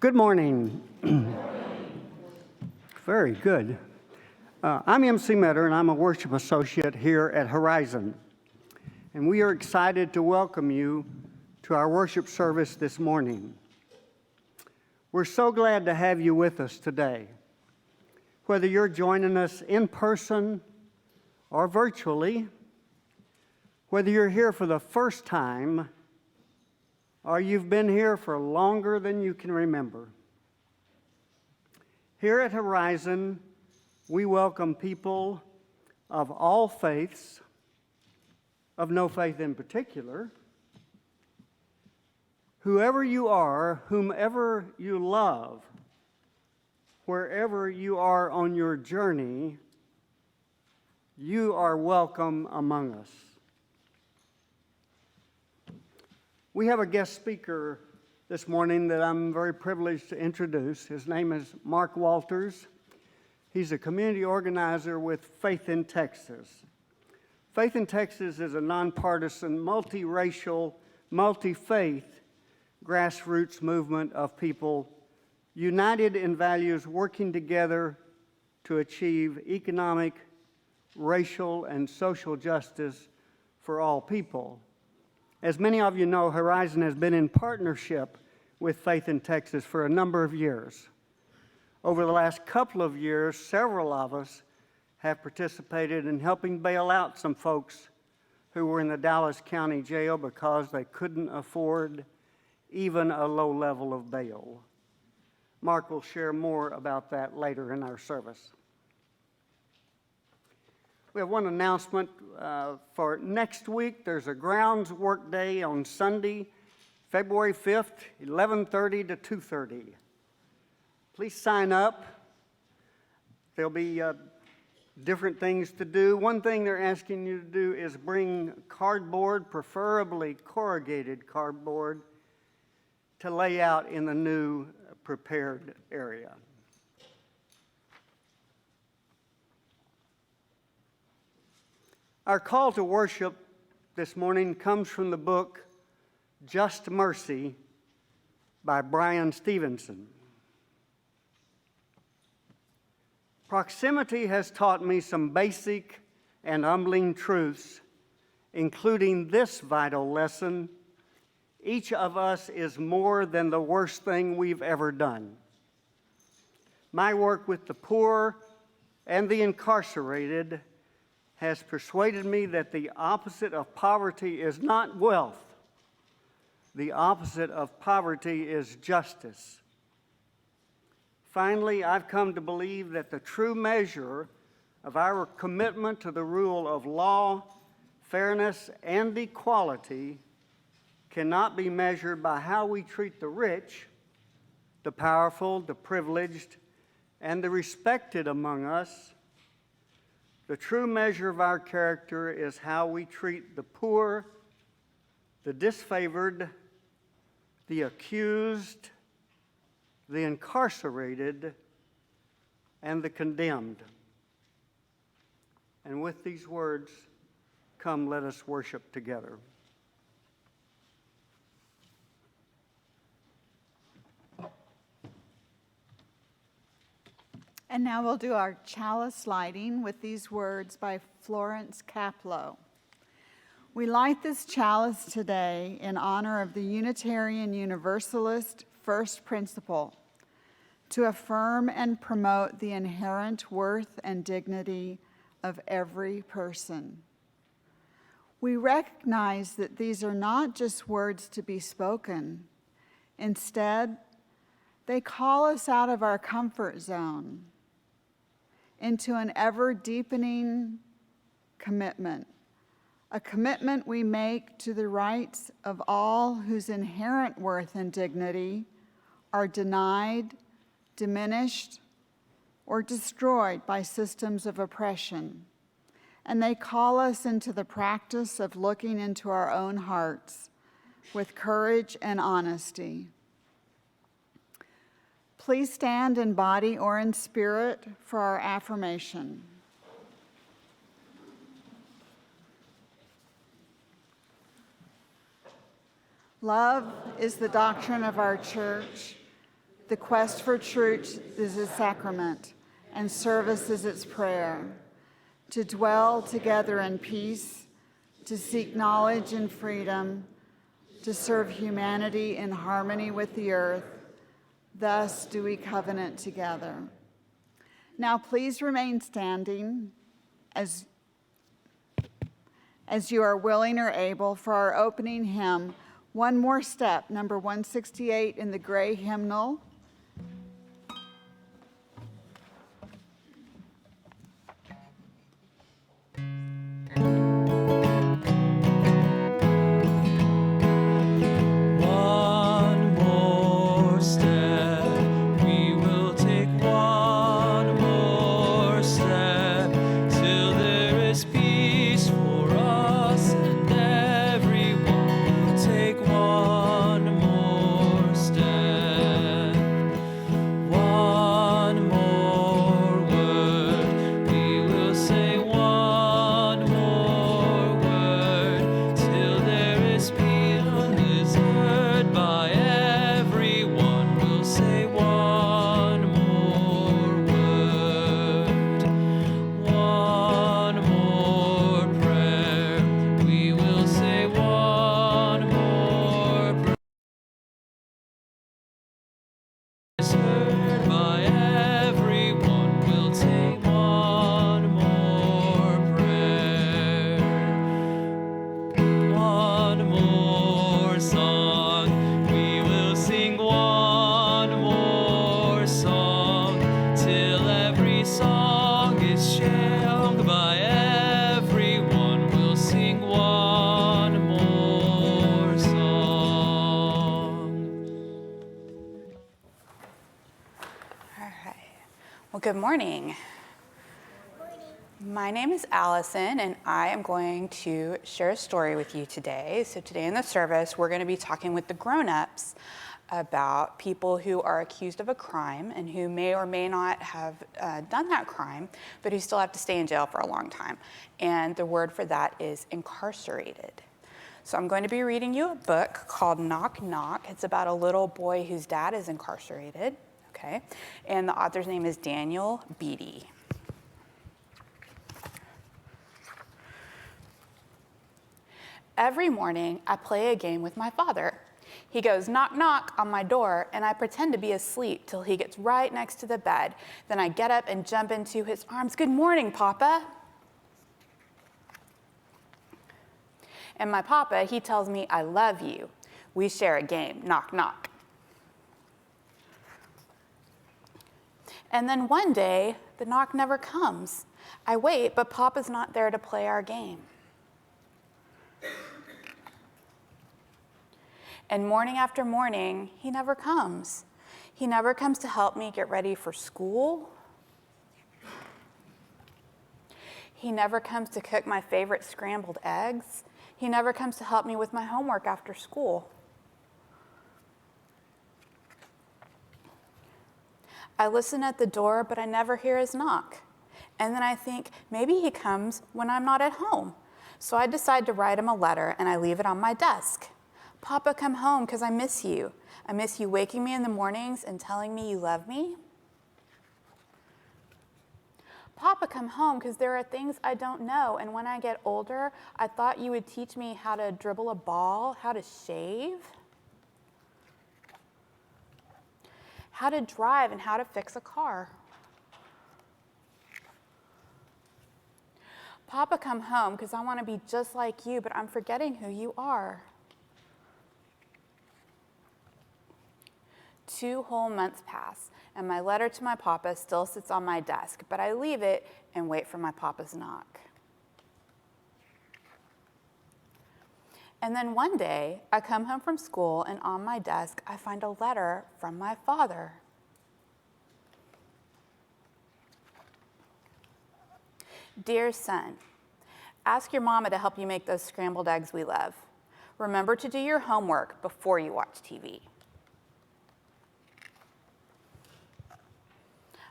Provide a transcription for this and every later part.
Good morning. Very good. I'm MC Metter, and I'm a worship associate here at Horizon. And we are excited to welcome you to our worship service this morning. We're so glad to have you with us today. Whether you're joining us in person or virtually, whether you're here for the first time or you've been here for longer than you can remember. Here at Horizon, we welcome people of all faiths, of no faith in particular. Whoever you are, whomever you love, wherever you are on your journey, you are welcome among us. We have a guest speaker this morning that I'm very privileged to introduce. His name is Mark Walters. He's a community organizer with Faith in Texas. Faith in Texas is a nonpartisan, multiracial, multi-faith grassroots movement of people united in values, working together to achieve economic, racial, and social justice for all people. As many of you know, Horizon has been in partnership with Faith in Texas for a number of years. Over the last couple of years, several of us have participated in helping bail out some folks who were in the Dallas County Jail because they couldn't afford even a low level of bail. Mark will share more about that later in our service. We have one announcement for next week. There's a grounds work day on Sunday, February 5th, 11:30 to 2:30. Please sign up. There'll be different things to do. One thing they're asking you to do is bring cardboard, preferably corrugated cardboard, to lay out in the new prepared area. Our call to worship this morning comes from the book Just Mercy by Brian Stevenson. Proximity has taught me some basic and humbling truths, including this vital lesson: each of us is more than the worst thing we've ever done. My work with the poor and the incarcerated has persuaded me that the opposite of poverty is not wealth. The opposite of poverty is justice. Finally, I've come to believe that the true measure of our commitment to the rule of law, fairness, and equality cannot be measured by how we treat the rich, the powerful, the privileged, and the respected among us. The true measure of our character is how we treat the poor, the disfavored, the accused, the incarcerated, and the condemned. And with these words, come, let us worship together. And now we'll do our chalice lighting with these words by Florence Caplow. We light this chalice today in honor of the Unitarian Universalist first principle, to affirm and promote the inherent worth and dignity of every person. We recognize that these are not just words to be spoken. Instead, they call us out of our comfort zone into an ever-deepening commitment, a commitment we make to the rights of all whose inherent worth and dignity are denied, diminished, or destroyed by systems of oppression. And they call us into the practice of looking into our own hearts with courage and honesty. Please stand in body or in spirit for our affirmation. Love is the doctrine of our church. The quest for truth is its sacrament, and service is its prayer. To dwell together in peace, to seek knowledge and freedom, to serve humanity in harmony with the earth. Thus do we covenant together. Now please remain standing as you are willing or able for our opening hymn, One More Step, number 168 in the gray hymnal. Good morning. My name is Allison, and I am going to share a story with you today. So today in the service, we're going to be talking with the grown-ups about people who are accused of a crime and who may or may not have done that crime, but who still have to stay in jail for a long time. And the word for that is incarcerated. So I'm going to be reading you a book called Knock Knock. It's about a little boy whose dad is incarcerated. Okay, and the author's name is Daniel Beatty. Every morning, I play a game with my father. He goes knock, knock on my door, and I pretend to be asleep till he gets right next to the bed. Then I get up and jump into his arms. Good morning, Papa. And my papa, he tells me, I love you. We share a game, knock, knock. And then one day, the knock never comes. I wait, but Papa's not there to play our game. And morning after morning, he never comes. He never comes to help me get ready for school. He never comes to cook my favorite scrambled eggs. He never comes to help me with my homework after school. I listen at the door, but I never hear his knock. And then I think, maybe he comes when I'm not at home. So I decide to write him a letter, and I leave it on my desk. Papa, come home, because I miss you. I miss you waking me in the mornings and telling me you love me. Papa, come home, because there are things I don't know, and when I get older, I thought you would teach me how to dribble a ball, how to shave, how to drive, and how to fix a car. Papa, come home, because I want to be just like you, but I'm forgetting who you are. 2 whole months pass, and my letter to my papa still sits on my desk, but I leave it and wait for my papa's knock. And then one day, I come home from school, and on my desk, I find a letter from my father. Dear son, ask your mama to help you make those scrambled eggs we love. Remember to do your homework before you watch TV.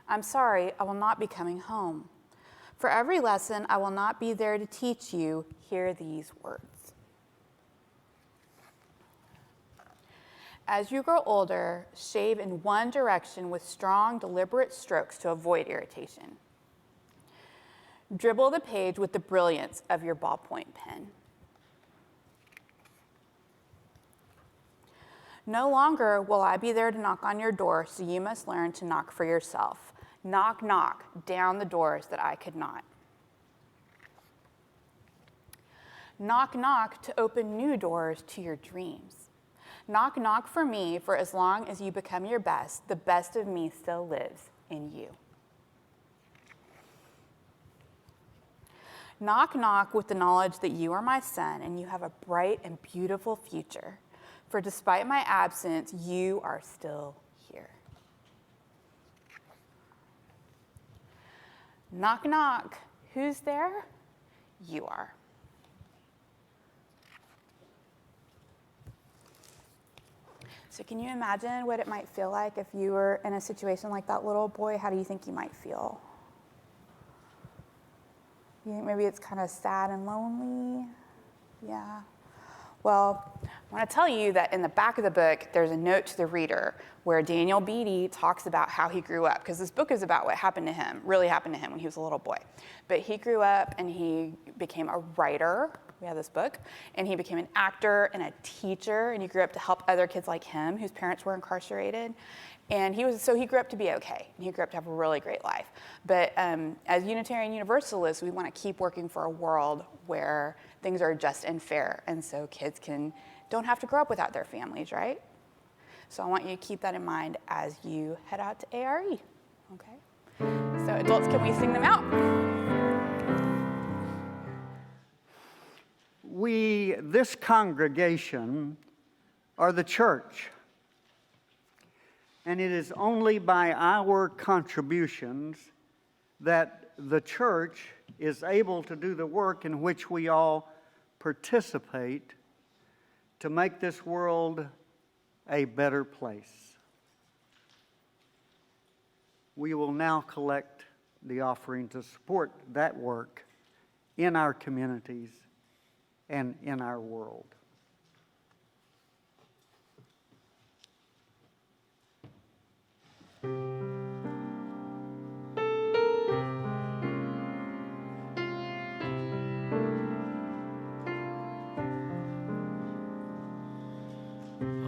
I'm sorry, I will not be coming home. For every lesson I will not be there to teach you, hear these words. As you grow older, shave in one direction with strong, deliberate strokes to avoid irritation. Dribble the page with the brilliance of your ballpoint pen. No longer will I be there to knock on your door, so you must learn to knock for yourself. Knock, knock, down the doors that I could not. Knock, knock to open new doors to your dreams. Knock, knock for me, for as long as you become your best, the best of me still lives in you. Knock, knock with the knowledge that you are my son and you have a bright and beautiful future. For despite my absence, you are still here. Knock, knock. Who's there? You are. So can you imagine what it might feel like if you were in a situation like that little boy? How do you think you might feel? You think maybe it's kind of sad and lonely? Yeah. Well, I want to tell you that in the back of the book, there's a note to the reader where Daniel Beatty talks about how he grew up, because this book is about what happened to him, really happened to him when he was a little boy. But he grew up and he became a writer. We have this book, and he became an actor and a teacher, and he grew up to help other kids like him whose parents were incarcerated. And he grew up to be okay, and he grew up to have a really great life. But as Unitarian Universalists, we want to keep working for a world where things are just and fair, and so kids don't have to grow up without their families, right? So I want you to keep that in mind as you head out to ARE, okay? So adults, can we sing them out? This congregation, are the church. And it is only by our contributions that the church is able to do the work in which we all participate to make this world a better place. We will now collect the offering to support that work in our communities and in our world.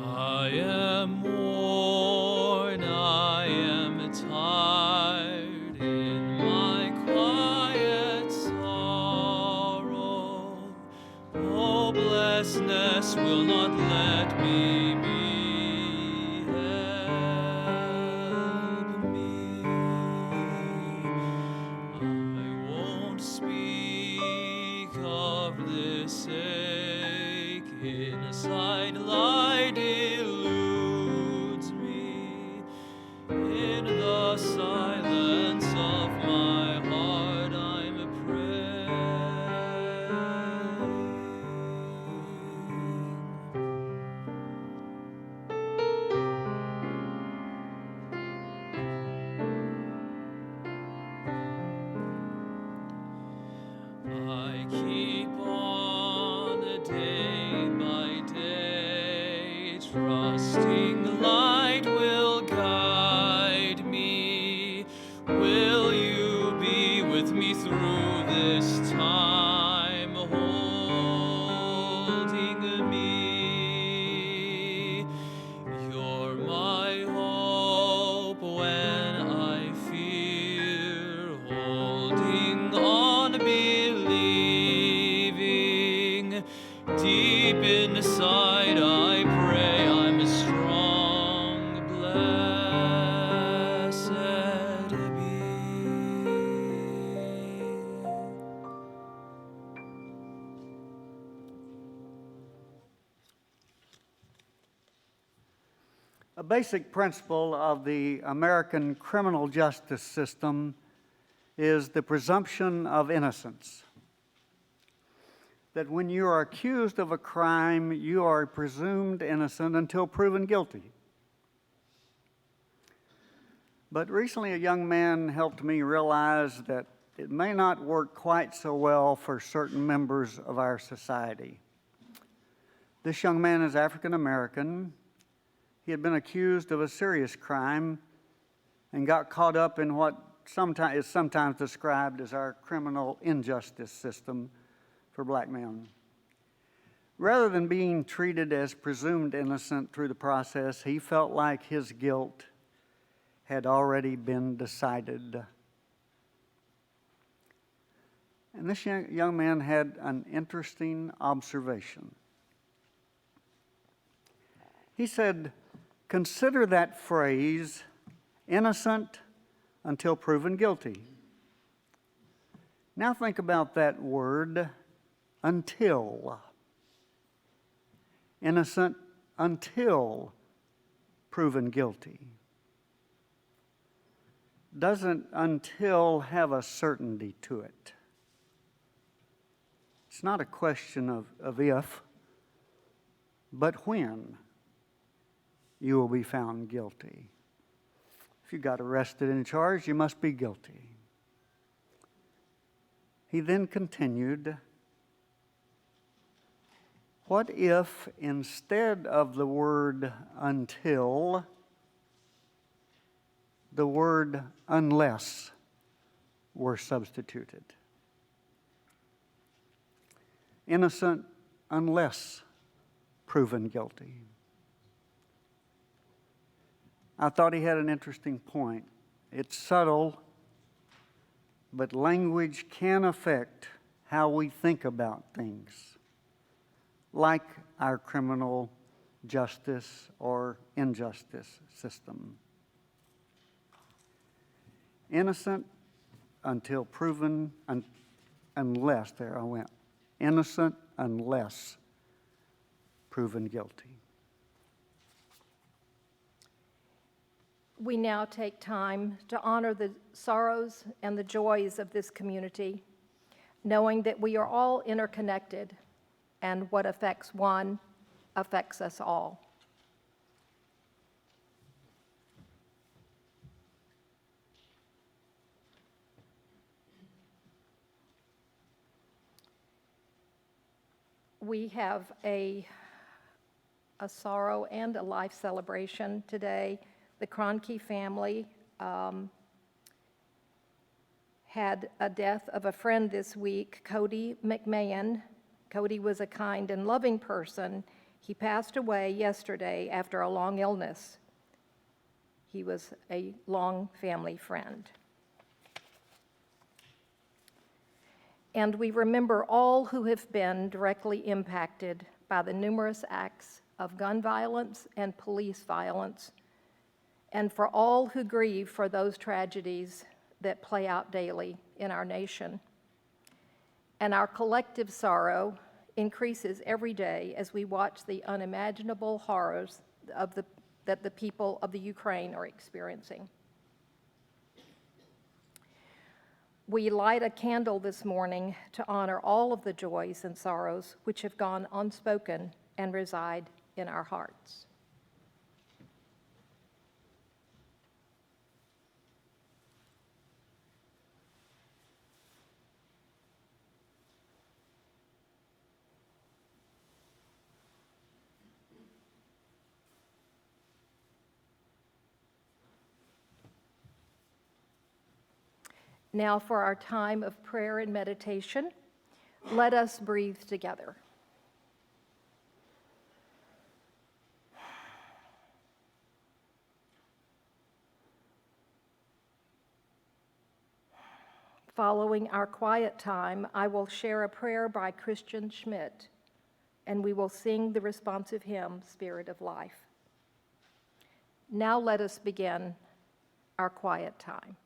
I am worn, I am tired in my quiet sorrow. Hopelessness will not let me be. Help me. I won't speak of this ache inside light eludes me. In the silence of my heart I'm praying. I keep on day by day, trusting light will guide me. Will you be with me through this time, holding me? You're my hope when I fear, holding on, believing. Deep inside I pray I'm strong, blessed be. A basic principle of the American criminal justice system is the presumption of innocence. That when you are accused of a crime, you are presumed innocent until proven guilty. But recently, a young man helped me realize that it may not work quite so well for certain members of our society. This young man is African American. he had been accused of a serious crime and got caught up in what is sometimes described as our criminal injustice system for black men. Rather than being treated as presumed innocent through the process, he felt like his guilt had already been decided. And this young man had an interesting observation. He said, "Consider that phrase, innocent until proven guilty." Now think about that word, until. Innocent until proven guilty. Doesn't until have a certainty to it? It's not a question of if, but when you will be found guilty. If you got arrested and charged, you must be guilty. He then continued, what if instead of the word until, the word unless were substituted? Innocent unless proven guilty. I thought he had an interesting point. It's subtle, but language can affect how we think about things, like our criminal justice or injustice system. Innocent until proven, unless, there I went. Innocent unless proven guilty. We now take time to honor the sorrows and the joys of this community, knowing that we are all interconnected and what affects one affects us all. We have a sorrow and a life celebration today. The Kroenke family had a death of a friend this week, Cody McMahon. Cody was a kind and loving person. He passed away yesterday after a long illness. He was a long family friend. And we remember all who have been directly impacted by the numerous acts of gun violence and police violence, and for all who grieve for those tragedies that play out daily in our nation. And our collective sorrow increases every day as we watch the unimaginable horrors that the people of the Ukraine are experiencing. We light a candle this morning to honor all of the joys and sorrows which have gone unspoken and reside in our hearts. Now for our time of prayer and meditation, let us breathe together. Following our quiet time, I will share a prayer by Christian Schmidt, and we will sing the responsive hymn, Spirit of Life. Now let us begin our quiet time.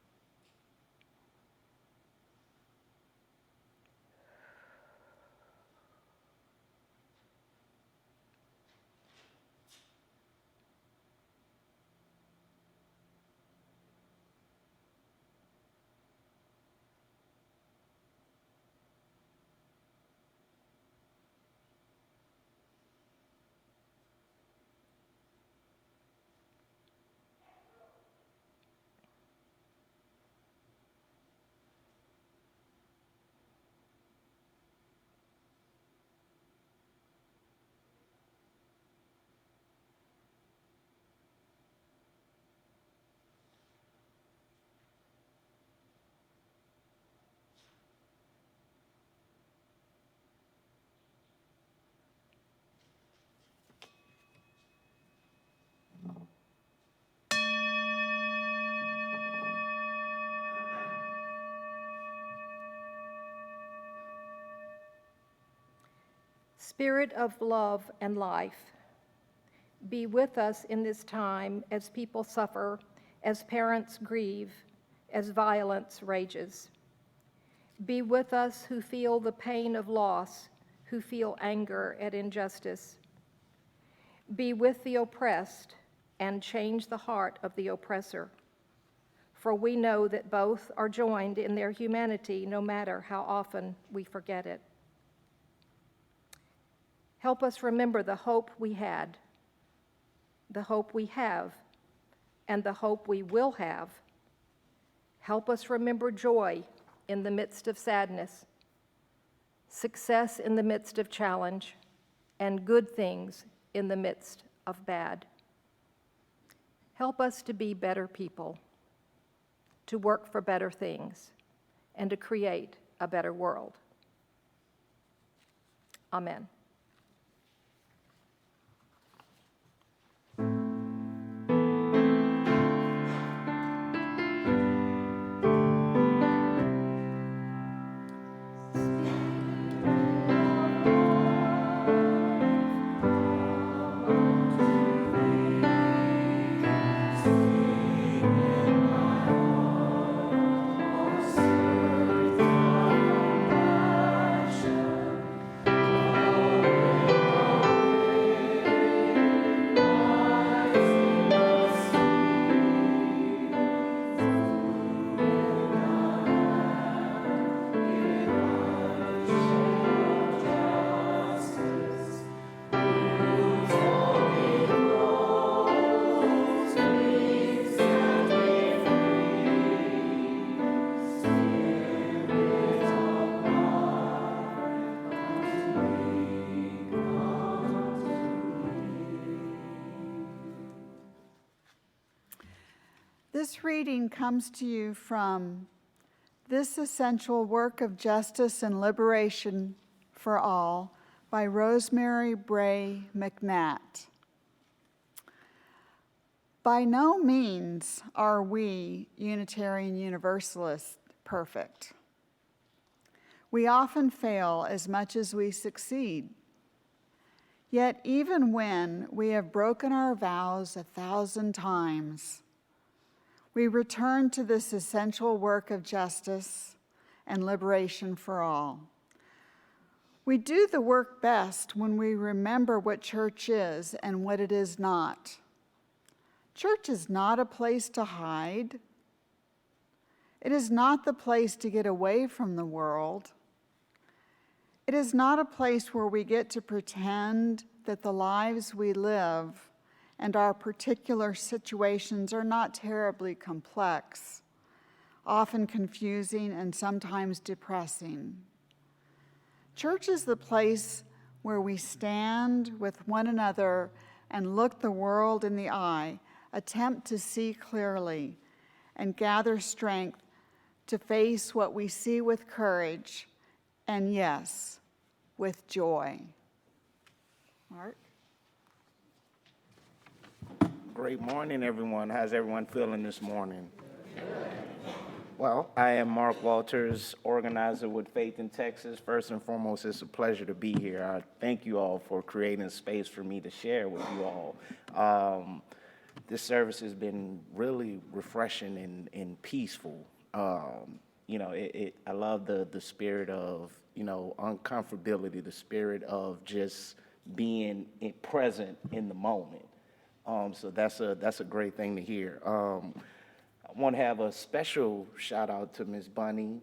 Spirit of love and life, be with us in this time as people suffer, as parents grieve, as violence rages. Be with us who feel the pain of loss, who feel anger at injustice. Be with the oppressed and change the heart of the oppressor, for we know that both are joined in their humanity no matter how often we forget it. Help us remember the hope we had, the hope we have, and the hope we will have. Help us remember joy in the midst of sadness, success in the midst of challenge, and good things in the midst of bad. Help us to be better people, to work for better things, and to create a better world. Amen. This reading comes to you from This Essential Work of Justice and Liberation for All by Rosemary Bray McNatt. By no means are we Unitarian Universalists perfect. We often fail as much as we succeed. Yet even when we have broken our vows 1,000 times, we return to this essential work of justice and liberation for all. We do the work best when we remember what church is and what it is not. Church is not a place to hide. It is not the place to get away from the world. It is not a place where we get to pretend that the lives we live and our particular situations are not terribly complex, often confusing and sometimes depressing. Church is the place where we stand with one another and look the world in the eye, attempt to see clearly, and gather strength to face what we see with courage and, yes, with joy. Mark? Great morning, everyone. How's everyone feeling this morning? Well, I am Mark Walters, organizer with Faith in Texas. First and foremost, it's a pleasure to be here. I thank you all for creating space for me to share with you all. This service has been really refreshing and peaceful. I love the spirit of, uncomfortability, the spirit of just being present in the moment. So that's a great thing to hear. I want to have a special shout out to Ms. Bunny,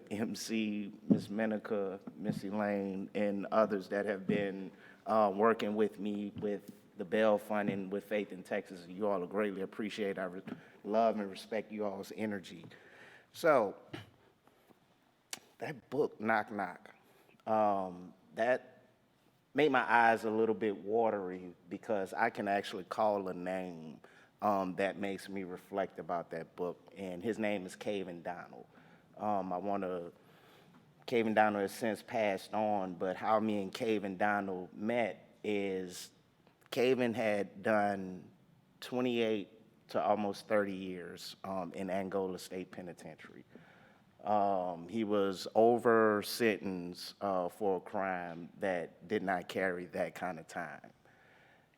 MC, Ms. Menica, Miss Elaine, and others that have been working with me with the Bell Fund and with Faith in Texas. You all are greatly appreciate. I love and respect you all's energy. So that book, Knock Knock, that made my eyes a little bit watery because I can actually call a name that makes me reflect about that book, and his name is Caven Donald. Caven Donald has since passed on, but how me and Caven Donald met is Caven had done 28 to almost 30 years in Angola State Penitentiary. He was over sentenced for a crime that did not carry that kind of time.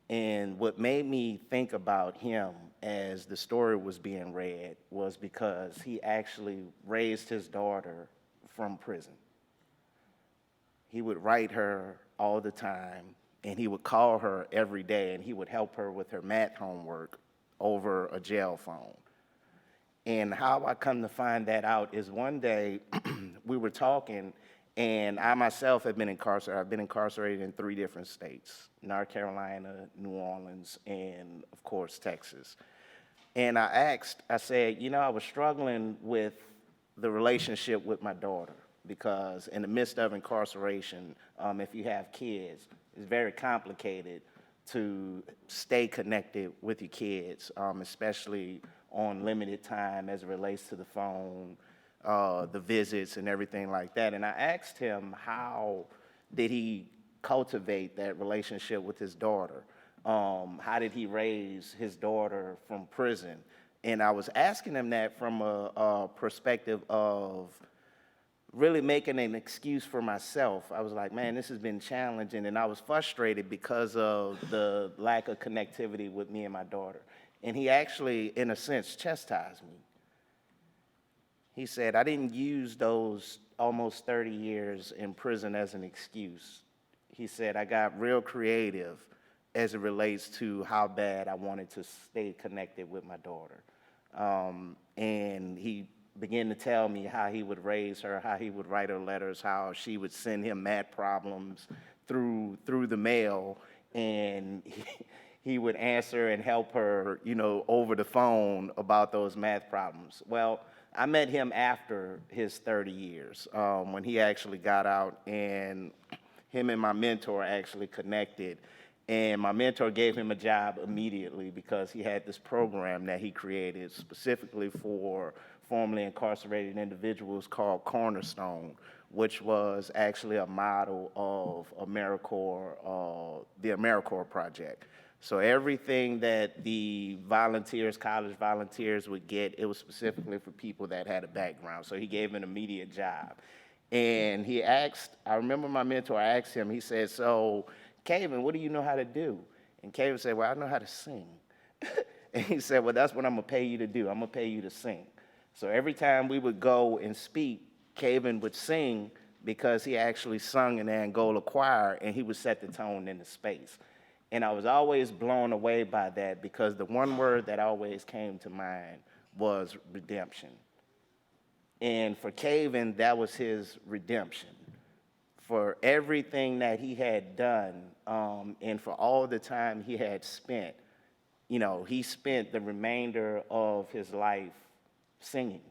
And what made me think about him as the story was being read was because he actually raised his daughter from prison. He would write her all the time, and he would call her every day, and he would help her with her math homework over a jail phone. And how I come to find that out is one day we were talking, and I myself have been incarcerated. I've been incarcerated in 3 different states, North Carolina, New Orleans, and of course, Texas. And I said, you know, I was struggling with the relationship with my daughter because in the midst of incarceration, if you have kids, it's very complicated to stay connected with your kids, especially on limited time as it relates to the phone, the visits and everything like that. And I asked him how did he cultivate that relationship with his daughter? How did he raise his daughter from prison? And I was asking him that from a perspective of really making an excuse for myself. I was like, man, this has been challenging, and I was frustrated because of the lack of connectivity with me and my daughter. And he actually, in a sense, chastised me. He said, I didn't use those almost 30 years in prison as an excuse. He said, I got real creative as it relates to how bad I wanted to stay connected with my daughter. And he began to tell me how he would raise her, how he would write her letters, how she would send him math problems through the mail, and he would answer and help her, you know, over the phone about those math problems. Well, I met him after his 30 years, when he actually got out, and him and my mentor actually connected. And my mentor gave him a job immediately because he had this program that he created specifically for formerly incarcerated individuals called Cornerstone, which was actually a model of AmeriCorps, the AmeriCorps project. So everything that the volunteers, college volunteers would get, it was specifically for people that had a background. So he gave him an immediate job. And he asked, I remember my mentor asked him, he said, so, Caven, what do you know how to do? And Caven said, well, I know how to sing. And he said, well, that's what I'm gonna pay you to do. I'm gonna pay you to sing. So every time we would go and speak, Caven would sing because he actually sung in the Angola choir, and he would set the tone in the space. And I was always blown away by that because the one word that always came to mind was redemption. And for Caven, that was his redemption. For everything that he had done, and for all the time he had spent, you know, he spent the remainder of his life singing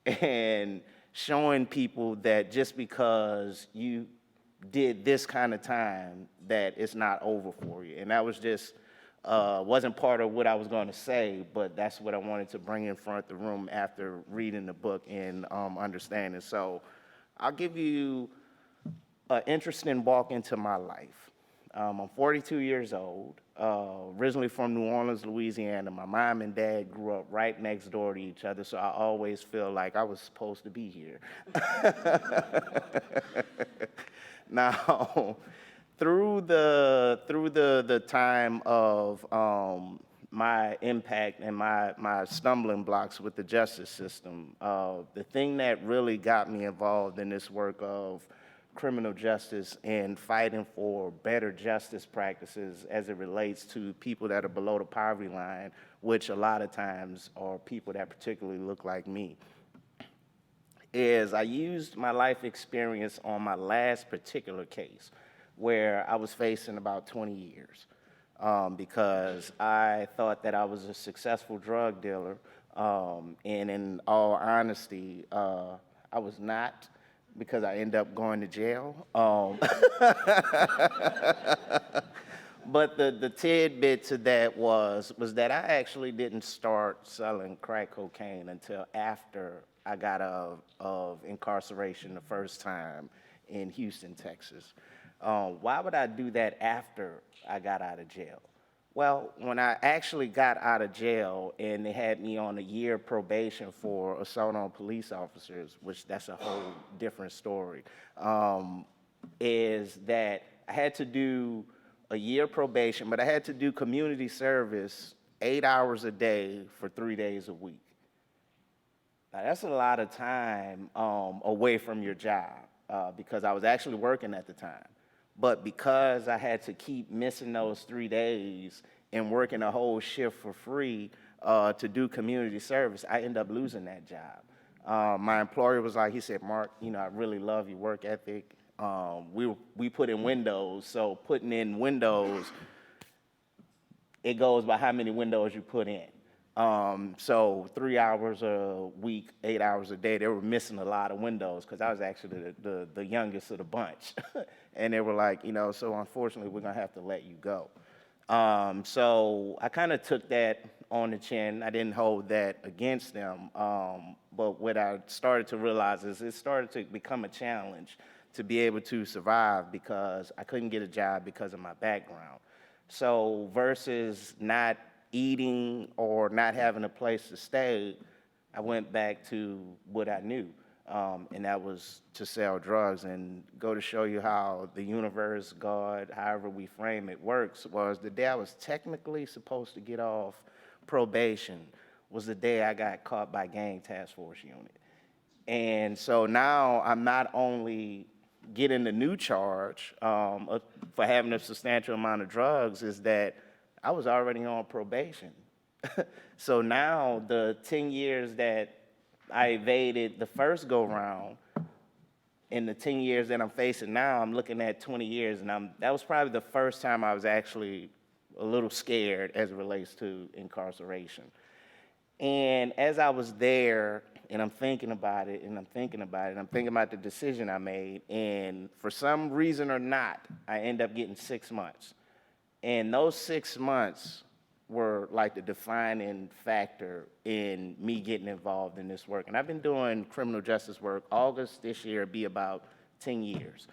and showing people that just because you did this kind of time, that it's not over for you. And that was just, wasn't part of what I was going to say, but that's what I wanted to bring in front of the room after reading the book and understanding. So I'll give you an interesting walk into my life. I'm 42 years old, originally from New Orleans, Louisiana. My mom and dad grew up right next door to each other, so I always feel like I was supposed to be here. Now, through the time of my impact and my stumbling blocks with the justice system, the thing that really got me involved in this work of criminal justice and fighting for better justice practices as it relates to people that are below the poverty line, which a lot of times are people that particularly look like me, is I used my life experience on my last particular case where I was facing about 20 years because I thought that I was a successful drug dealer, and in all honesty, I was not, because I ended up going to jail. But the tidbit to that was that I actually didn't start selling crack cocaine until after I got out of incarceration the first time in Houston, Texas. Why would I do that after I got out of jail? Well, when I actually got out of jail and they had me on a year probation for assault on police officers, which that's a whole different story, is that I had to do a year probation, but I had to do community service 8 hours a day for 3 days a week. Now, that's a lot of time away from your job because I was actually working at the time. But because I had to keep missing those 3 days and working a whole shift for free to do community service, I ended up losing that job. My employer was like, he said, Mark, you know, I really love your work ethic. We put in windows, so putting in windows, it goes by how many windows you put in. So 3 hours a week, 8 hours a day, they were missing a lot of windows because I was actually the youngest of the bunch. And they were like, you know, so unfortunately, we're going to have to let you go. So I kind of took that on the chin. I didn't hold that against them. But what I started to realize is it started to become a challenge to be able to survive because I couldn't get a job because of my background. So versus not eating or not having a place to stay, I went back to what I knew, and that was to sell drugs. And go to show you how the universe, God, however we frame it, works, was the day I was technically supposed to get off probation was the day I got caught by Gang Task Force Unit. And so now I'm not only getting the new charge for having a substantial amount of drugs, is that I was already on probation. So now the 10 years that I evaded the first go-round, in the 10 years that I'm facing now, I'm looking at 20 years, and that was probably the first time I was actually a little scared as it relates to incarceration. And as I was there, and I'm thinking about it, and I'm thinking about the decision I made, and for some reason or not, I end up getting 6 months. And those 6 months were like the defining factor in me getting involved in this work. And I've been doing criminal justice work. August this year will be about 10 years.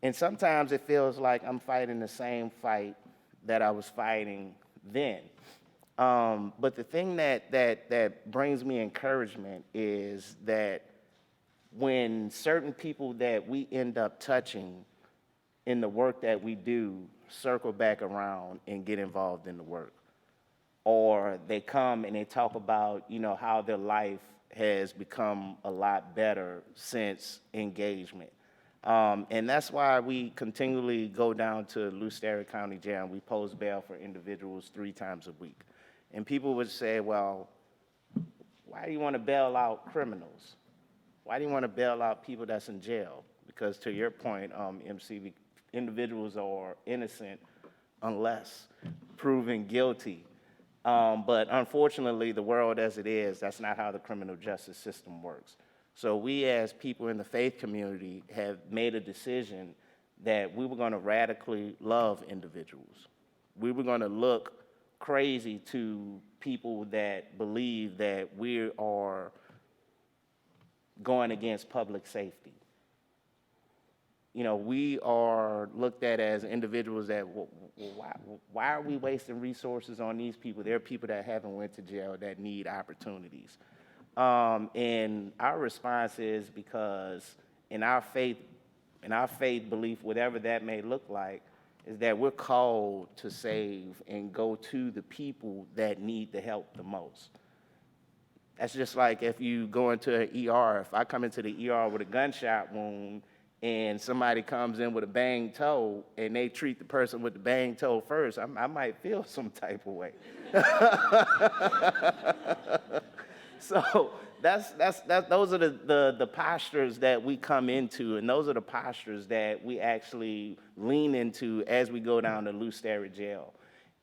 And sometimes it feels like I'm fighting the same fight that I was fighting then. But the thing that brings me encouragement is that when certain people that we end up touching in the work that we do circle back around and get involved in the work, or they come and they talk about, you know, how their life has become a lot better since engagement. And that's why we continually go down to Lucera County Jail and we post bail for individuals 3 times a week. And people would say, well, why do you want to bail out criminals? Why do you want to bail out people that's in jail? Because to your point, MC, individuals are innocent unless proven guilty. But unfortunately, the world as it is, that's not how the criminal justice system works. So we as people in the faith community have made a decision that we were going to radically love individuals. We were going to look crazy to people that believe that we are going against public safety. You know, we are looked at as individuals that, why are we wasting resources on these people? There are people that haven't went to jail that need opportunities. And our response is because in our faith belief, whatever that may look like, is that we're called to save and go to the people that need the help the most. That's just like if you go into an ER. If I come into the ER with a gunshot wound and somebody comes in with a banged toe and they treat the person with the banged toe first, I might feel some type of way. So those are the postures that we come into, and those are the postures that we actually lean into as we go down to Lucera Jail.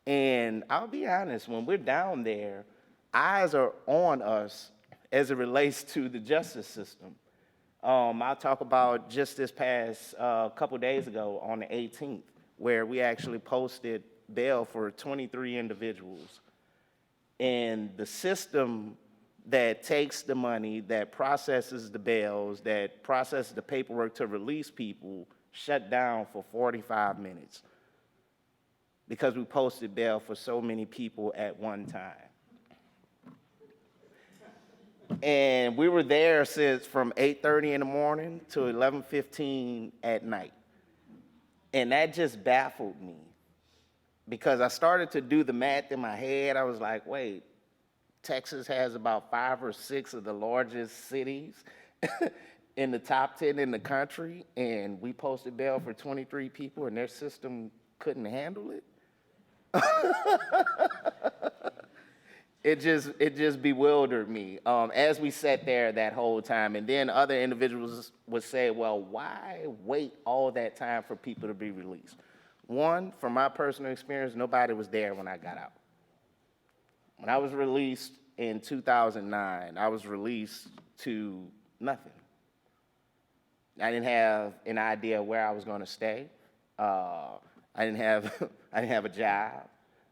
And I'll be honest, when we're down there, eyes are on us as it relates to the justice system. I'll talk about just this past couple days ago on the 18th, where we actually posted bail for 23 individuals. And the system that takes the money, that processes the bails, that processes the paperwork to release people, shut down for 45 minutes. because we posted bail for so many people at one time. And we were there since from 8:30 in the morning to 11:15 at night. And that just baffled me because I started to do the math in my head. I was like, wait, Texas has about 5 or 6 of the largest cities in the top 10 in the country, and we posted bail for 23 people and their system couldn't handle it. It just bewildered me as we sat there that whole time. And then other individuals would say, well, why wait all that time for people to be released? One, from my personal experience, nobody was there when I got out. When I was released in 2009, I was released to nothing. I didn't have an idea where I was going to stay. I didn't have a job.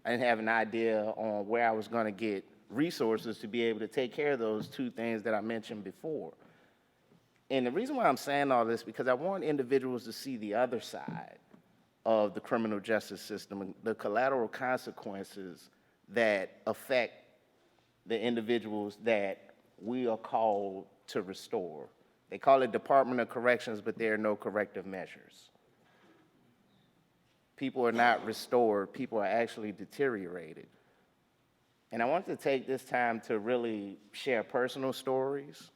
I didn't have an idea on where I was going to get resources to be able to take care of those 2 things that I mentioned before. And the reason why I'm saying all this, because I want individuals to see the other side of the criminal justice system and the collateral consequences that affect the individuals that we are called to restore. They call it Department of Corrections, but there are no corrective measures. People are not restored, people are actually deteriorated. And I want to take this time to really share personal stories,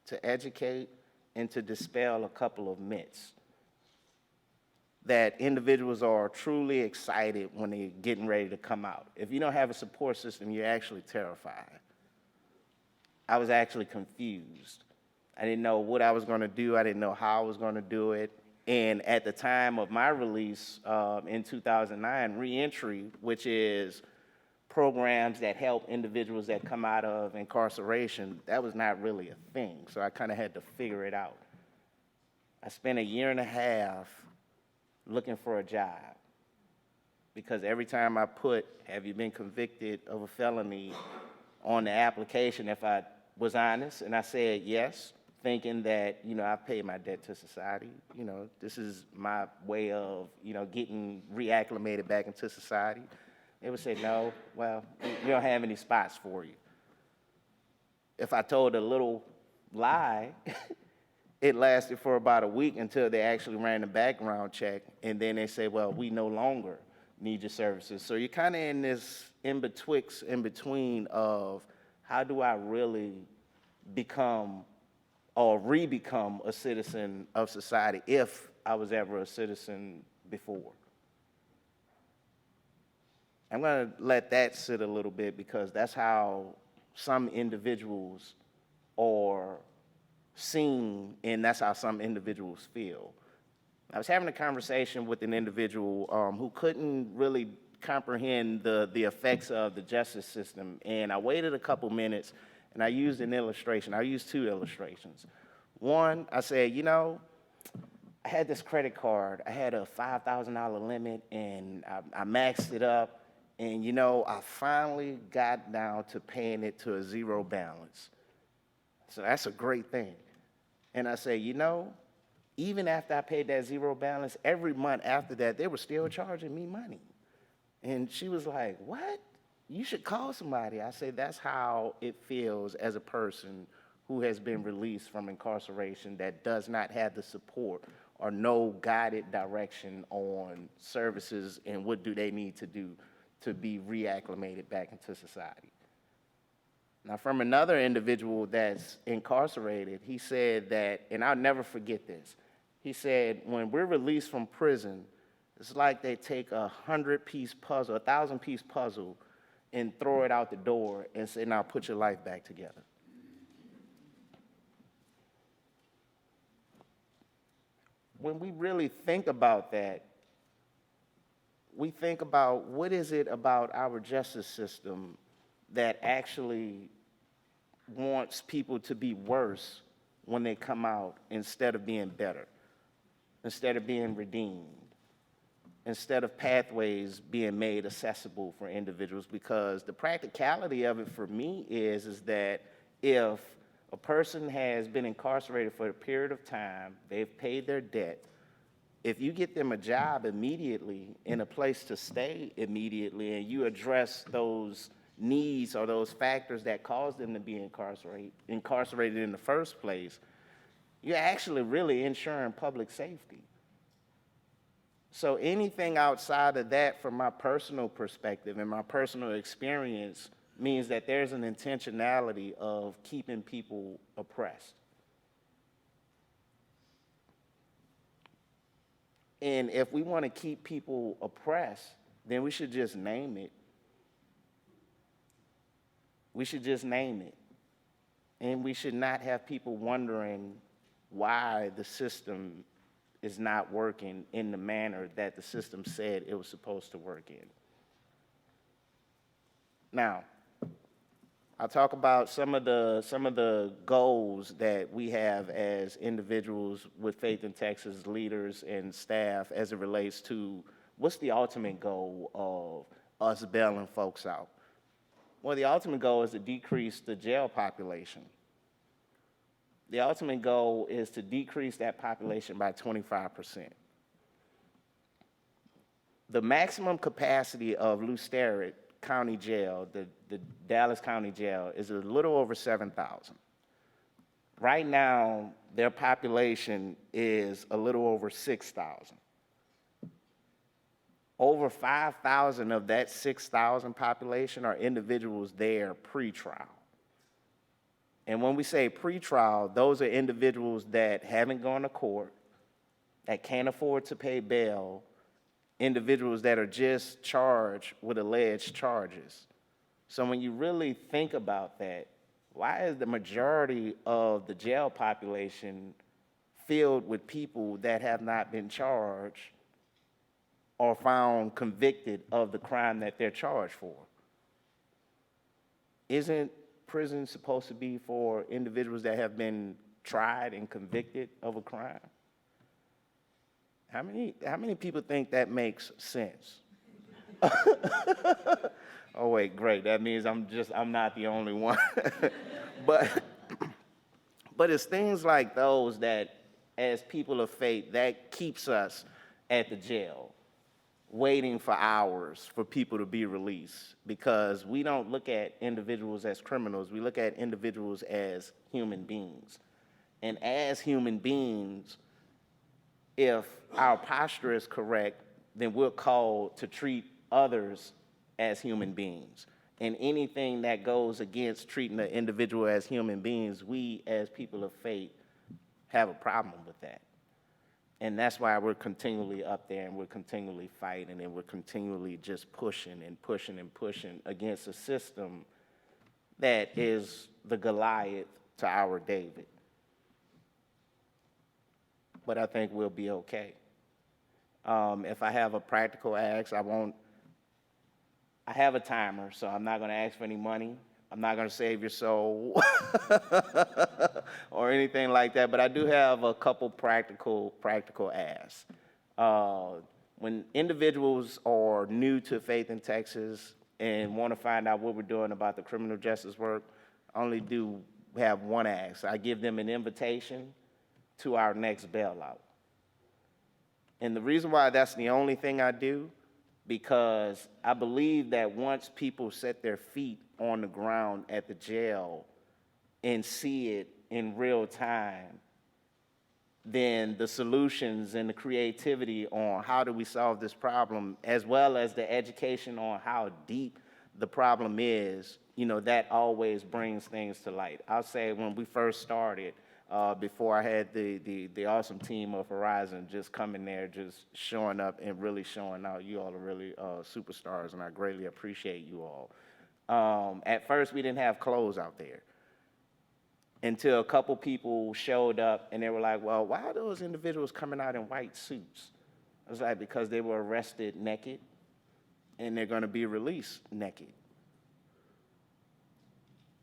to educate, and to dispel a couple of myths that individuals are truly excited when they're getting ready to come out. If you don't have a support system, you're actually terrified. I was actually confused. I didn't know what I was going to do. I didn't know how I was going to do it. And at the time of my release in 2009, reentry, which is programs that help individuals that come out of incarceration, that was not really a thing. So I kind of had to figure it out. I spent 1.5 years looking for a job because every time I put, have you been convicted of a felony on the application, if I was honest and I said yes, thinking that, I've paid my debt to society. This is my way of, getting reacclimated back into society. They would say, no, well, we don't have any spots for you. If I told a little lie, it lasted for about a week until they actually ran the background check, and then they say, well, we no longer need your services. So you're kind of in this in between of how do I really become or re-become a citizen of society if I was ever a citizen before. I'm going to let that sit a little bit because that's how some individuals are seen and that's how some individuals feel. I was having a conversation with an individual who couldn't really comprehend the effects of the justice system, and I waited a couple minutes and I used an illustration. I used 2 illustrations. One, I said, I had this credit card. I had a $5,000 limit, and I maxed it up. And, I finally got down to paying it to a 0 balance. So that's a great thing. And I say, even after I paid that 0 balance, every month after that, they were still charging me money. And she was like, what? You should call somebody. I say, that's how it feels as a person who has been released from incarceration that does not have the support or no guided direction on services and what do they need to do to be reacclimated back into society. Now, from another individual that's incarcerated, he said that, and I'll never forget this, he said, when we're released from prison, it's like they take a 100-piece puzzle, a 1,000-piece puzzle, and throw it out the door and say, now put your life back together. When we really think about that, we think about what is it about our justice system that actually wants people to be worse when they come out instead of being better, instead of being redeemed, instead of pathways being made accessible for individuals. Because the practicality of it for me is that if a person has been incarcerated for a period of time, they've paid their debt, If you get them a job immediately and a place to stay immediately, and you address those needs or those factors that cause them to be incarcerated in the first place, you're actually really ensuring public safety. So anything outside of that, from my personal perspective and my personal experience, means that there's an intentionality of keeping people oppressed. And if we want to keep people oppressed, then we should just name it. We should just name it. And we should not have people wondering why the system is not working in the manner that the system said it was supposed to work in. Now, I'll talk about some of the goals that we have as individuals with Faith in Texas, leaders and staff, as it relates to what's the ultimate goal of us bailing folks out. Well, the ultimate goal is to decrease the jail population. The ultimate goal is to decrease that population by 25%. The maximum capacity of Lew Sterrett County Jail, the Dallas County Jail, is a little over 7,000. Right now, their population is a little over 6,000. Over 5,000 of that 6,000 population are individuals there pre-trial. And when we say pre-trial, those are individuals that haven't gone to court, that can't afford to pay bail, individuals that are just charged with alleged charges. So when you really think about that, why is the majority of the jail population filled with people that have not been charged or found convicted of the crime that they're charged for? Isn't prison supposed to be for individuals that have been tried and convicted of a crime? How many people think that makes sense? Oh wait, great. That means I'm not the only one. But it's things like those that, as people of faith, that keeps us at the jail, waiting for hours for people to be released, because we don't look at individuals as criminals. We look at individuals as human beings. And as human beings, if our posture is correct, then we're called to treat others as human beings. And anything that goes against treating an individual as human beings, we as people of faith have a problem with that. And that's why we're continually up there, and we're continually fighting, and we're continually just pushing and pushing and pushing against a system that is the Goliath to our David. But I think we'll be okay. If I have a practical ask, I have a timer, so I'm not going to ask for any money. I'm not going to save your soul or anything like that, but I do have a couple practical asks. When individuals are new to Faith in Texas and want to find out what we're doing about the criminal justice work, I only do have one ask. I give them an invitation to our next bailout. And the reason why that's the only thing I do, because I believe that once people set their feet on the ground at the jail and see it in real time, then the solutions and the creativity on how do we solve this problem, as well as the education on how deep the problem is, that always brings things to light. I'll say when we first started, before I had the awesome team of Horizon just coming there, just showing up and really showing out. You all are really superstars, and I greatly appreciate you all. At first, we didn't have clothes out there until a couple people showed up, and they were like, well, why are those individuals coming out in white suits? I was like, because they were arrested naked, and they're going to be released naked.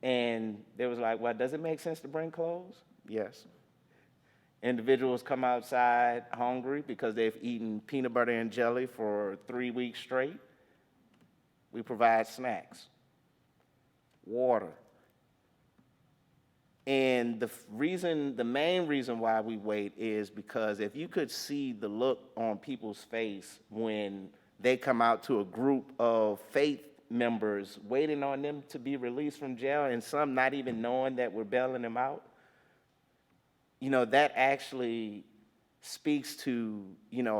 And they was like, well, does it make sense to bring clothes? Yes. Individuals come outside hungry because they've eaten peanut butter and jelly for 3 weeks straight. We provide snacks, water. And the main reason why we wait is because if you could see the look on people's face when they come out to a group of faith members waiting on them to be released from jail, and some not even knowing that we're bailing them out, that actually speaks to,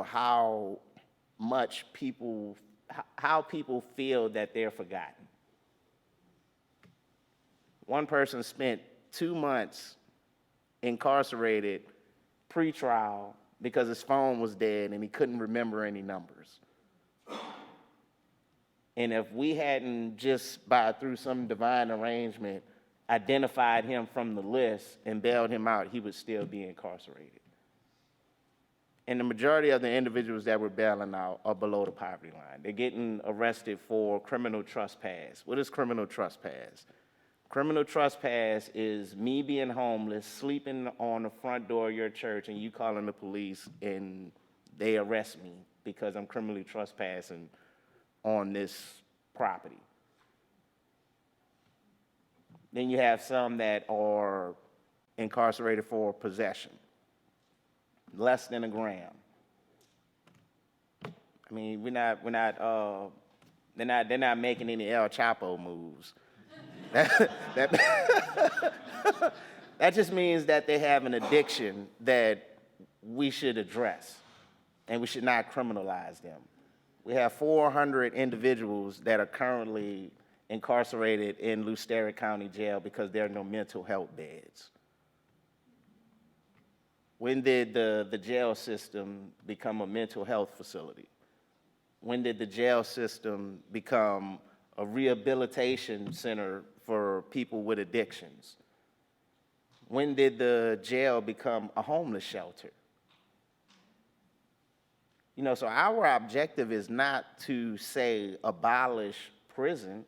how much how people feel that they're forgotten. One person spent 2 months incarcerated pre-trial because his phone was dead and he couldn't remember any numbers. And if we hadn't just through some divine arrangement identified him from the list and bailed him out, he would still be incarcerated. And the majority of the individuals that we're bailing out are below the poverty line. They're getting arrested for criminal trespass. What is criminal trespass? Criminal trespass is me being homeless, sleeping on the front door of your church, and you calling the police, and they arrest me because I'm criminally trespassing on this property. Then you have some that are incarcerated for possession, less than a gram. I mean, they're not making any El Chapo moves. That just means that they have an addiction that we should address, and we should not criminalize them. We have 400 individuals that are currently incarcerated in Lucero County Jail because there are no mental health beds. When did the jail system become a mental health facility? When did the jail system become a rehabilitation center for people with addictions? When did the jail become a homeless shelter? So our objective is not to say abolish prison.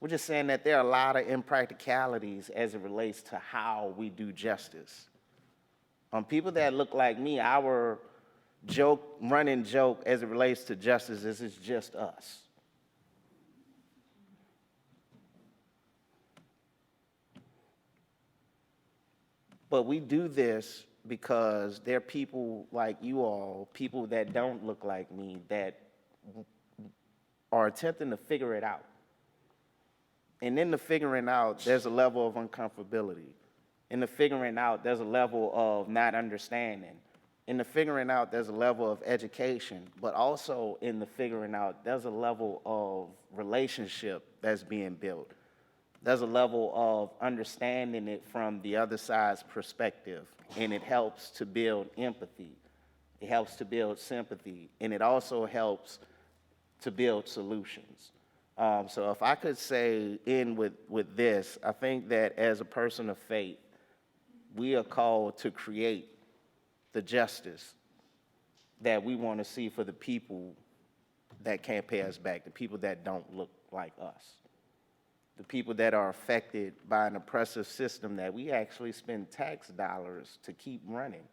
We're just saying that there are a lot of impracticalities as it relates to how we do justice. People that look like me, our running joke as it relates to justice is it's just us. But we do this because there are people like you all, people that don't look like me, that are attempting to figure it out. And in the figuring out, there's a level of uncomfortability. In the figuring out, there's a level of not understanding. In the figuring out, there's a level of education. But also in the figuring out, there's a level of relationship that's being built. There's a level of understanding it from the other side's perspective, and it helps to build empathy. It helps to build sympathy, and it also helps to build solutions. So if I could say with this, I think that as a person of faith, we are called to create the justice that we want to see for the people that can't pay us back, the people that don't look like us, the people that are affected by an oppressive system that we actually spend tax dollars to keep running.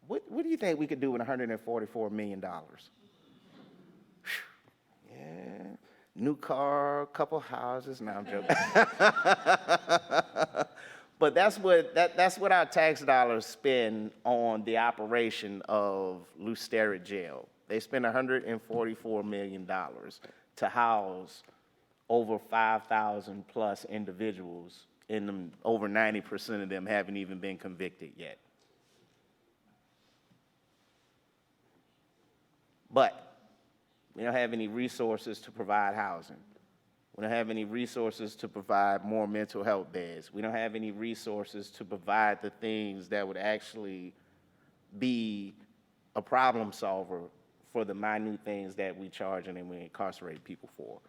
What do you think we could do with $144 million? Yeah, new car, couple houses. No, I'm joking. But that's what our tax dollars spend on the operation of Lucero Jail. They spend $144 million to house over 5,000 plus individuals, and them, over 90% of them haven't even been convicted yet. But we don't have any resources to provide housing. We don't have any resources to provide more mental health beds. We don't have any resources to provide the things that would actually be a problem solver for the minute things that we charge and we incarcerate people for.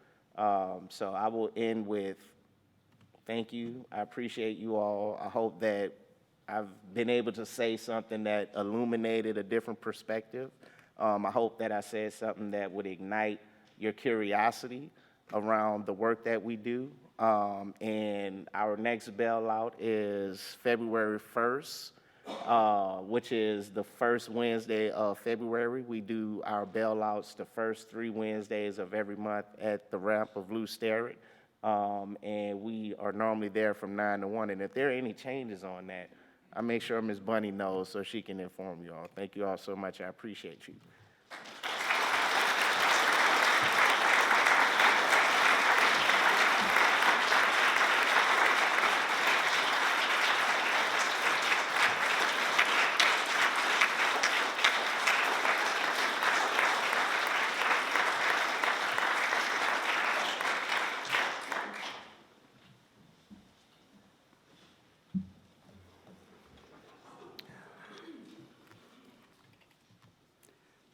So I will end with thank you. I appreciate you all. I hope that I've been able to say something that illuminated a different perspective. I hope that I said something that would ignite your curiosity around the work that we do. And our next bailout is February 1st. Which is the first Wednesday of February. We do our bailouts the first 3 Wednesdays of every month at the ramp of Lucero. And we are normally there from 9 to 1. And if there are any changes on that, I make sure Ms. Bunny knows so she can inform you all. Thank you all so much. I appreciate you.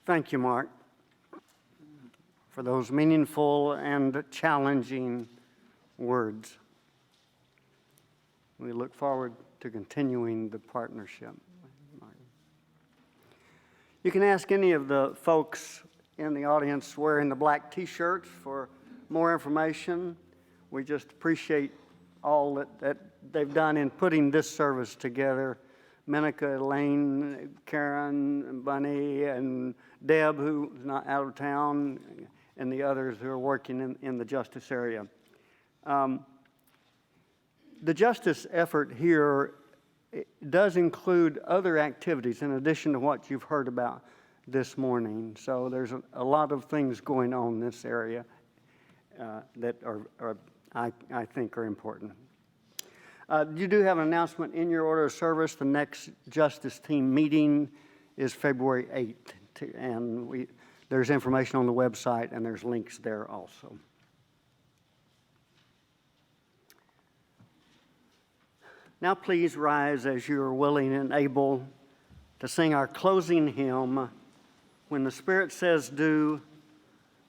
Thank you, Mark, for those meaningful and challenging words. We look forward to continuing the partnership. You can ask any of the folks in the audience wearing the black T-shirts for more information. We just appreciate all that they've done in putting this service together. Menica, Elaine, Karen, Bunny, and Deb, who's not out of town, and the others who are working in the justice area. The justice effort here does include other activities in addition to what you've heard about this morning. So there's a lot of things going on in this area that I think are important. You do have an announcement in your order of service. The next justice team meeting is February 8th, and there's information on the website, and there's links there also. Now please rise as you are willing and able to sing our closing hymn, When the Spirit Says Do,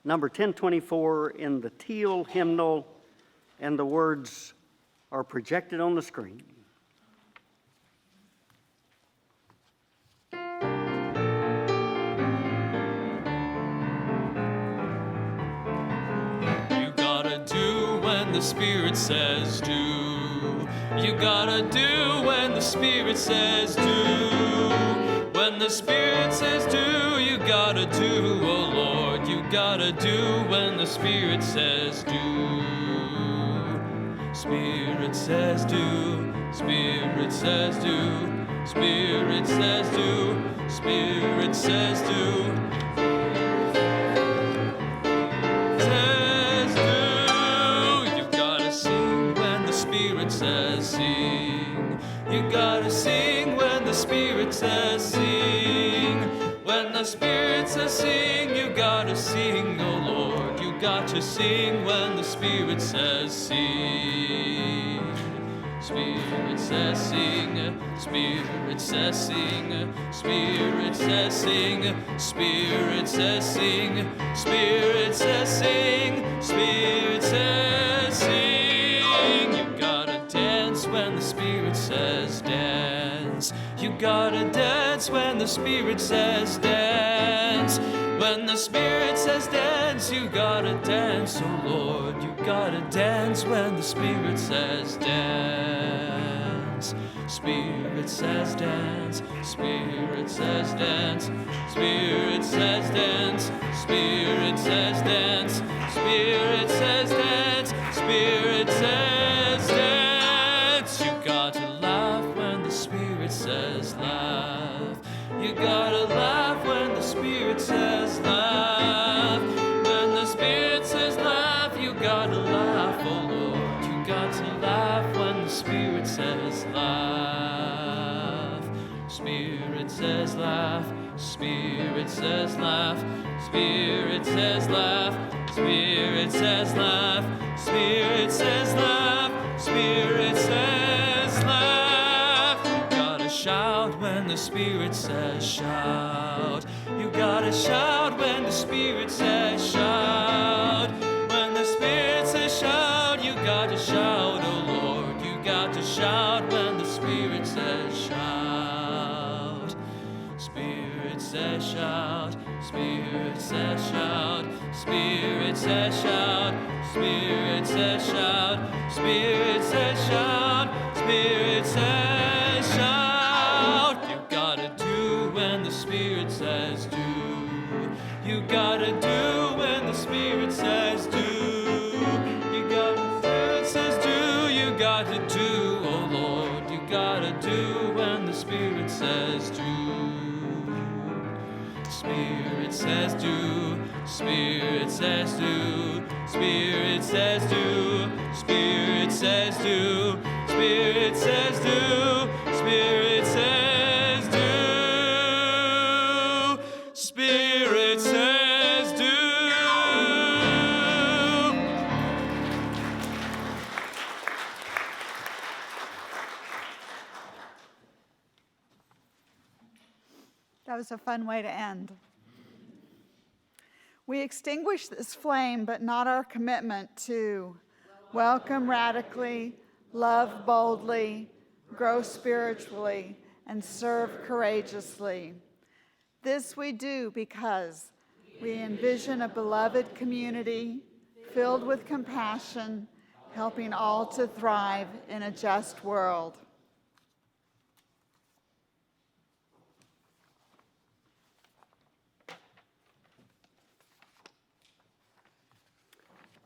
number 1024 in the teal hymnal, and the words are projected on the screen. You gotta do when the Spirit says do. You gotta do when the Spirit says do. When the Spirit says do, you gotta do, oh Lord. You gotta do when the Spirit says do. Spirit says do, Spirit says do, Spirit says do, Spirit says do. Says do. You gotta sing when the Spirit says sing. You gotta sing when the Spirit says sing. When the Spirit says sing, you gotta sing, oh Lord. You got to sing when the Spirit says sing. Spirit says sing, Spirit says sing, Spirit says sing, Spirit says sing, Spirit says sing, Spirit says sing. You gotta dance when the Spirit says dance. You gotta dance when the Spirit says dance. When the Spirit says dance, you gotta dance, oh Lord. You gotta dance when the Spirit says dance. Spirit says dance, Spirit says dance, Spirit says dance, Spirit says dance, Spirit says dance, Spirit says dance. You gotta laugh when the Spirit says laugh. You gotta laugh when the Spirit says laugh. When the Spirit says laugh, you gotta laugh, oh Lord. You got to laugh when the Spirit says laugh. Spirit says laugh, Spirit says laugh, Spirit says laugh, Spirit says laugh, Spirit says laugh, Spirit says laugh. You gotta shout when the Spirit says shout. You gotta shout when the Spirit says shout. When the Spirit says shout, you gotta shout, oh Lord. You got to shout when the Spirit says shout. Spirit says shout, Spirit says shout, Spirit says shout, Spirit says shout, Spirit says shout, Spirit says shout. You gotta do when the Spirit says do. You gotta do when the Spirit says do. You gotta gotta do, oh Lord, you gotta do when the Spirit says do. Spirit says do, Spirit says do, Spirit says do, Spirit says do, Spirit says do, Spirit says do, Spirit says do. That was a fun way to end. We extinguish this flame, but not our commitment to welcome radically, love boldly, grow spiritually, and serve courageously. This we do because we envision a beloved community filled with compassion, helping all to thrive in a just world.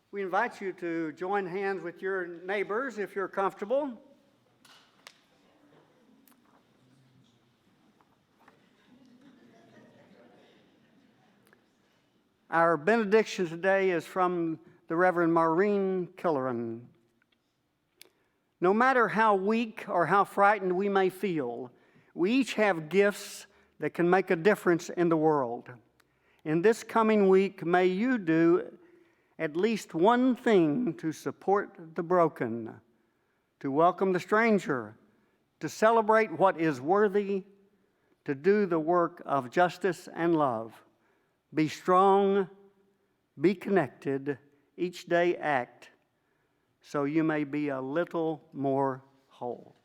We invite you to join hands with your neighbors if you're comfortable. Our benediction today is from the Reverend Maureen Killeran. No matter how weak or how frightened we may feel, we each have gifts that can make a difference in the world. In this coming week, may you do at least one thing to support the broken, to welcome the stranger, to celebrate what is worthy, to do the work of justice and love. Be strong, be connected, each day act, so you may be a little more whole.